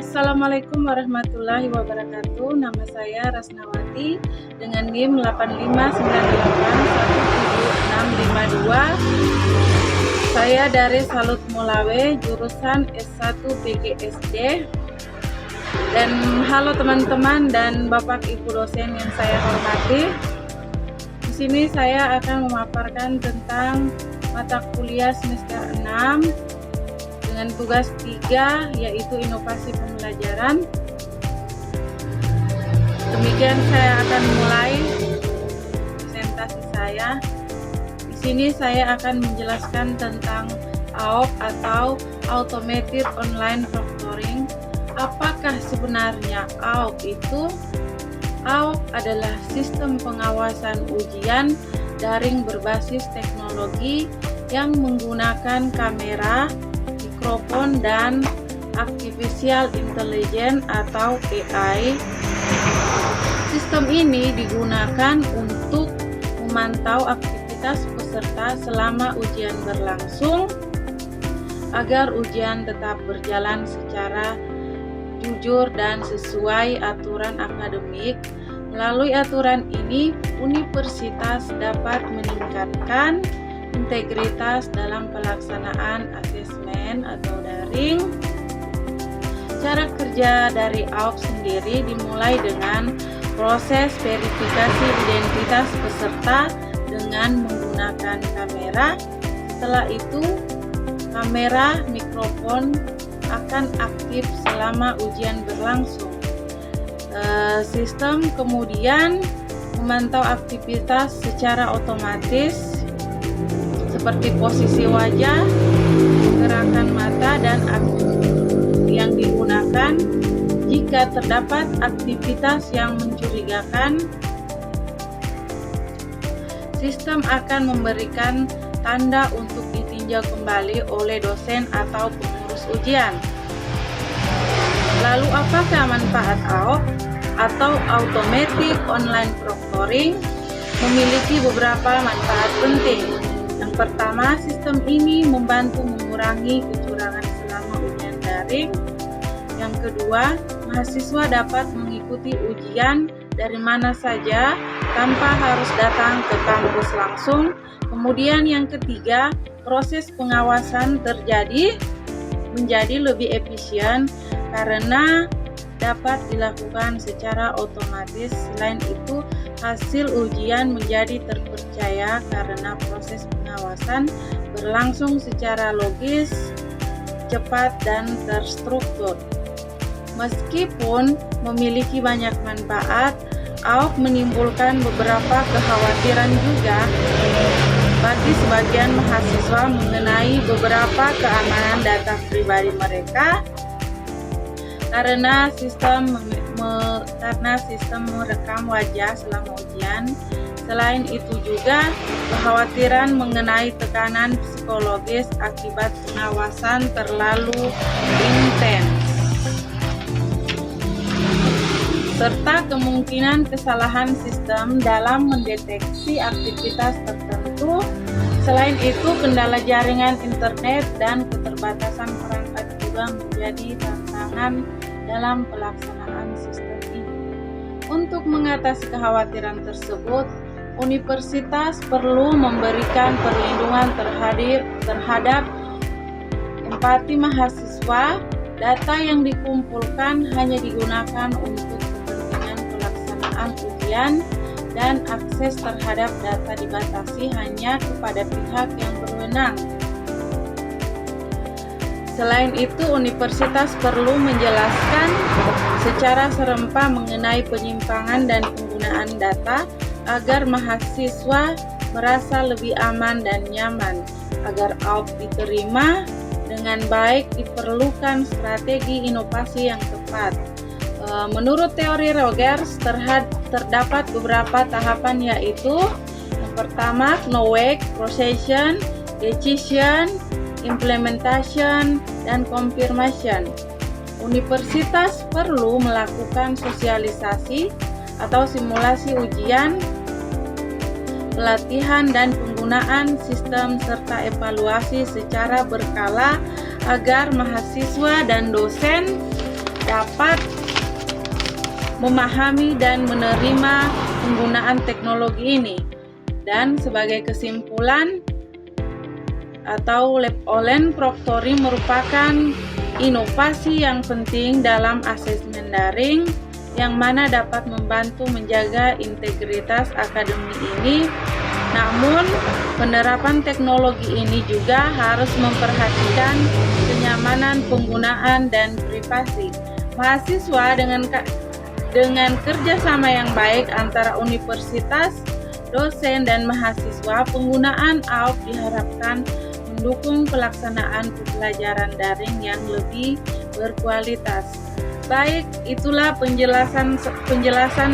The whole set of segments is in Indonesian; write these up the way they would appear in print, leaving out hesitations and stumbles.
Assalamualaikum warahmatullahi wabarakatuh. Nama saya Rasnawati dengan NIM 859817652. Saya dari Salut Mulawe, jurusan S1 PGSD. Dan halo teman-teman dan Bapak Ibu dosen yang saya hormati. Di sini saya akan memaparkan tentang mata kuliah semester 6 dengan tugas 3, yaitu inovasi pembelajaran. Demikian saya akan mulai presentasi saya. Di sini saya akan menjelaskan tentang AOP atau Automated Online Proctoring. Apakah sebenarnya AOP itu? AOP adalah sistem pengawasan ujian daring berbasis teknologi yang menggunakan kamera, mikrofon, dan artificial intelligence atau AI. Sistem ini digunakan untuk memantau aktivitas peserta selama ujian berlangsung agar ujian tetap berjalan secara jujur dan sesuai aturan akademik. Melalui aturan ini, universitas dapat meningkatkan integritas dalam pelaksanaan asesmen atau daring. Cara kerja dari AOP sendiri dimulai dengan proses verifikasi identitas peserta dengan menggunakan kamera. Setelah itu, kamera mikrofon akan aktif selama ujian berlangsung. Sistem kemudian memantau aktivitas secara otomatis seperti posisi wajah, gerakan mata, dan yang digunakan. Jika terdapat aktivitas yang mencurigakan, sistem akan memberikan tanda untuk ditinjau kembali oleh dosen atau pengurus ujian. Lalu apakah manfaat AOP atau Automatic Online Proctoring? Memiliki beberapa manfaat penting. Yang pertama, sistem ini membantu mengurangi kecurangan selama ujian daring. Yang kedua, mahasiswa dapat mengikuti ujian dari mana saja tanpa harus datang ke kampus langsung. Kemudian yang ketiga, proses pengawasan menjadi lebih efisien karena dapat dilakukan secara otomatis. Selain itu, hasil ujian menjadi terpercaya karena proses pengawasan berlangsung secara logis, cepat, dan terstruktur. Meskipun memiliki banyak manfaat, AOP menimbulkan beberapa kekhawatiran juga bagi sebagian mahasiswa mengenai beberapa keamanan data pribadi mereka karena sistem merekam wajah selama ujian. Selain itu juga kekhawatiran mengenai tekanan psikologis akibat pengawasan terlalu intens, serta kemungkinan kesalahan sistem dalam mendeteksi aktivitas tertentu. Selain itu, kendala jaringan internet dan keterbatasan perangkat juga menjadi tantangan dalam pelaksanaan sistem ini. Untuk mengatasi kekhawatiran tersebut, universitas perlu memberikan perlindungan terhadap empati mahasiswa. Data yang dikumpulkan hanya digunakan untuk kepentingan pelaksanaan ujian dan akses terhadap data dibatasi hanya kepada pihak yang berwenang. Selain itu, universitas perlu menjelaskan secara serempak mengenai penyimpangan dan penggunaan data agar mahasiswa merasa lebih aman dan nyaman. Agar AOP diterima dengan baik, diperlukan strategi inovasi yang tepat. Menurut teori Rogers, terdapat beberapa tahapan, yaitu yang pertama, knowledge, procession, decision, implementation, dan confirmation. Universitas perlu melakukan sosialisasi atau simulasi ujian, pelatihan, dan penggunaan sistem serta evaluasi secara berkala agar mahasiswa dan dosen dapat memahami dan menerima penggunaan teknologi ini. Dan sebagai kesimpulan, atau lab online proctoring merupakan inovasi yang penting dalam asesmen daring yang mana dapat membantu menjaga integritas akademi ini. Namun, penerapan teknologi ini juga harus memperhatikan kenyamanan penggunaan dan privasi. Mahasiswa dengan kerjasama yang baik antara universitas, dosen, dan mahasiswa, penggunaan AOP diharapkan mendukung pelaksanaan pembelajaran daring yang lebih berkualitas. Baik, itulah penjelasan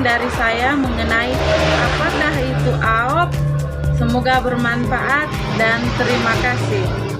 dari saya mengenai apakah itu AOP. Semoga bermanfaat dan terima kasih.